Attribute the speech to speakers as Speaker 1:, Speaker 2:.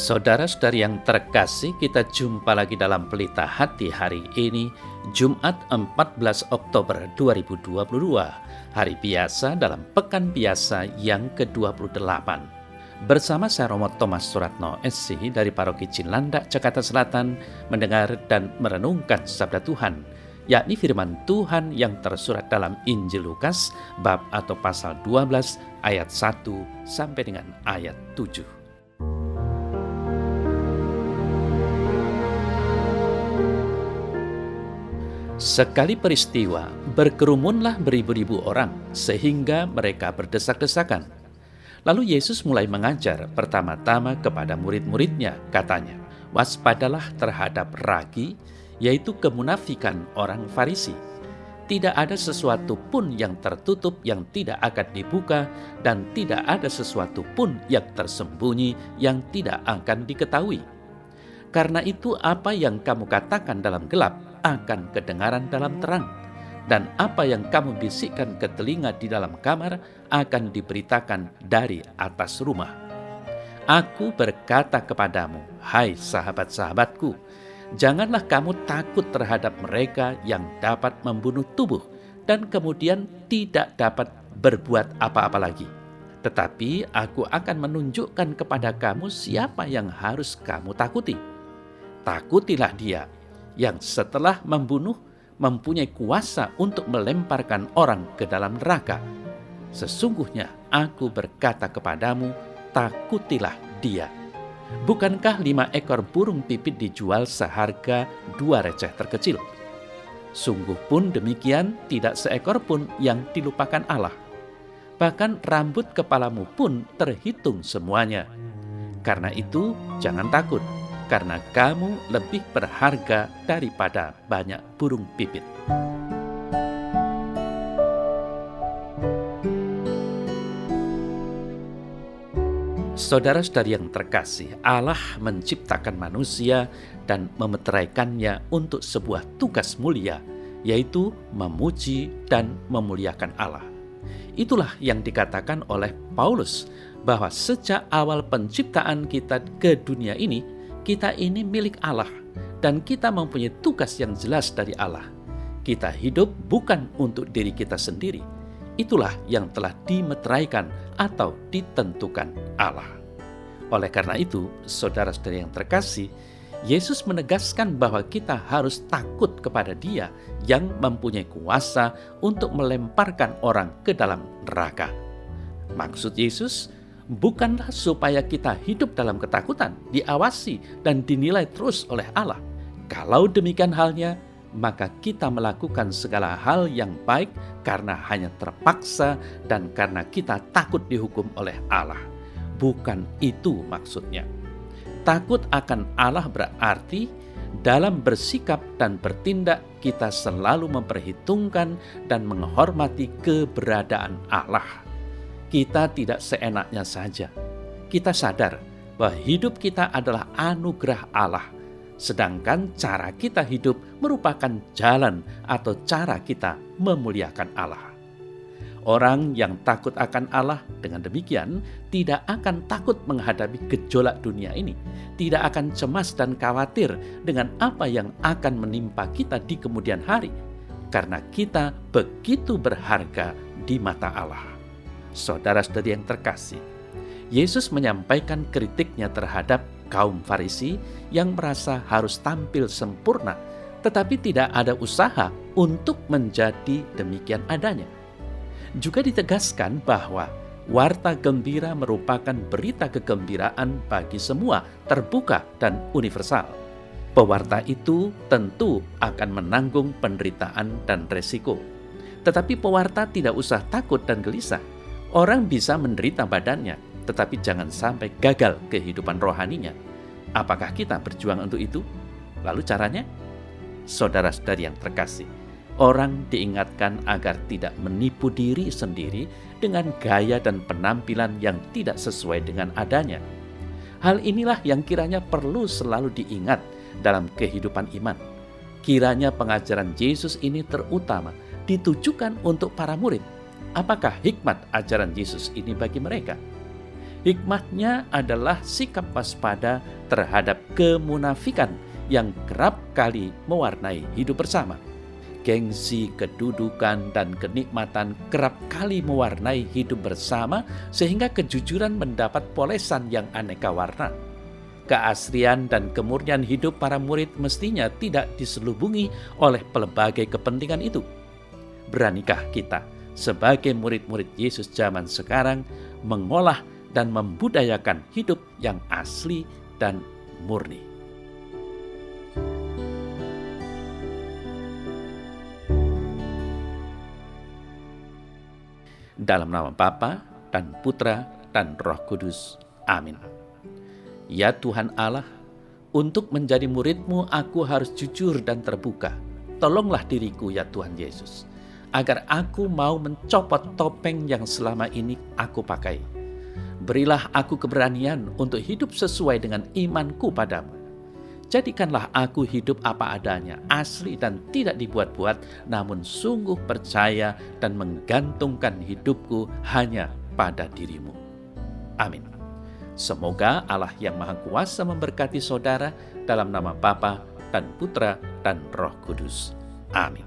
Speaker 1: Saudara-saudari yang terkasih, kita jumpa lagi dalam Pelita Hati hari ini, Jumat 14 Oktober 2022, hari biasa dalam Pekan Biasa yang ke-28. Bersama saya Romo Thomas Suratno SC dari Paroki Cilandak, Jakarta Selatan, mendengar dan merenungkan Sabda Tuhan, yakni firman Tuhan yang tersurat dalam Injil Lukas, bab atau pasal 12, ayat 1 sampai dengan ayat 7. Sekali peristiwa, berkerumunlah beribu-ribu orang, sehingga mereka berdesak-desakan. Lalu Yesus mulai mengajar pertama-tama kepada murid-muridnya, katanya, "Waspadalah terhadap ragi, yaitu kemunafikan orang Farisi. Tidak ada sesuatu pun yang tertutup yang tidak akan dibuka, dan tidak ada sesuatu pun yang tersembunyi yang tidak akan diketahui. Karena itu apa yang kamu katakan dalam gelap akan kedengaran dalam terang, dan apa yang kamu bisikkan ke telinga di dalam kamar akan diberitakan dari atas rumah. Aku berkata kepadamu, hai sahabat-sahabatku, janganlah kamu takut terhadap mereka yang dapat membunuh tubuh dan kemudian tidak dapat berbuat apa-apa lagi. Tetapi aku akan menunjukkan kepada kamu siapa yang harus kamu takuti. Takutilah dia yang setelah membunuh mempunyai kuasa untuk melemparkan orang ke dalam neraka. Sesungguhnya aku berkata kepadamu, takutilah dia. Bukankah 5 ekor burung pipit dijual seharga 2 receh terkecil? Sungguh pun demikian tidak seekor pun yang dilupakan Allah. Bahkan rambut kepalamu pun terhitung semuanya. Karena itu jangan takut, karena kamu lebih berharga daripada banyak burung pipit." Saudara-saudari yang terkasih, Allah menciptakan manusia dan memeteraikannya untuk sebuah tugas mulia, yaitu memuji dan memuliakan Allah. Itulah yang dikatakan oleh Paulus, bahwa sejak awal penciptaan kita ke dunia ini, kita ini milik Allah, dan kita mempunyai tugas yang jelas dari Allah. Kita hidup bukan untuk diri kita sendiri. Itulah yang telah dimeteraikan atau ditentukan Allah. Oleh karena itu, saudara-saudari yang terkasih, Yesus menegaskan bahwa kita harus takut kepada Dia yang mempunyai kuasa untuk melemparkan orang ke dalam neraka. Maksud Yesus bukanlah supaya kita hidup dalam ketakutan, diawasi dan dinilai terus oleh Allah. Kalau demikian halnya, maka kita melakukan segala hal yang baik karena hanya terpaksa dan karena kita takut dihukum oleh Allah. Bukan itu maksudnya. Takut akan Allah berarti dalam bersikap dan bertindak kita selalu memperhitungkan dan menghormati keberadaan Allah. Kita tidak seenaknya saja. Kita sadar bahwa hidup kita adalah anugerah Allah, sedangkan cara kita hidup merupakan jalan atau cara kita memuliakan Allah. Orang yang takut akan Allah dengan demikian tidak akan takut menghadapi gejolak dunia ini, tidak akan cemas dan khawatir dengan apa yang akan menimpa kita di kemudian hari, karena kita begitu berharga di mata Allah. Saudara-saudari yang terkasih, Yesus menyampaikan kritiknya terhadap kaum Farisi yang merasa harus tampil sempurna, tetapi tidak ada usaha untuk menjadi demikian adanya. Juga ditegaskan bahwa warta gembira merupakan berita kegembiraan bagi semua, terbuka dan universal. Pewarta itu tentu akan menanggung penderitaan dan resiko. Tetapi pewarta tidak usah takut dan gelisah. Orang bisa menderita badannya, tetapi jangan sampai gagal kehidupan rohaninya. Apakah kita berjuang untuk itu? Lalu caranya? Saudara-saudari yang terkasih, orang diingatkan agar tidak menipu diri sendiri dengan gaya dan penampilan yang tidak sesuai dengan adanya. Hal inilah yang kiranya perlu selalu diingat dalam kehidupan iman. Kiranya pengajaran Yesus ini terutama ditujukan untuk para murid. Apakah hikmat ajaran Yesus ini bagi mereka? Hikmahnya adalah sikap waspada terhadap kemunafikan yang kerap kali mewarnai hidup bersama. Gengsi, kedudukan, dan kenikmatan kerap kali mewarnai hidup bersama sehingga kejujuran mendapat polesan yang aneka warna. Keaslian dan kemurnian hidup para murid mestinya tidak diselubungi oleh pelbagai kepentingan itu. Beranikah kita sebagai murid-murid Yesus zaman sekarang mengolah dan membudayakan hidup yang asli dan murni? Dalam nama Bapa dan Putra dan Roh Kudus. Amin. Ya Tuhan Allah, untuk menjadi murid-Mu aku harus jujur dan terbuka. Tolonglah diriku ya Tuhan Yesus, agar aku mau mencopot topeng yang selama ini aku pakai. Berilah aku keberanian untuk hidup sesuai dengan imanku padamu. Jadikanlah aku hidup apa adanya, asli dan tidak dibuat-buat, namun sungguh percaya dan menggantungkan hidupku hanya pada dirimu. Amin. Semoga Allah yang Maha Kuasa memberkati saudara dalam nama Bapa dan Putra dan Roh Kudus. Amin.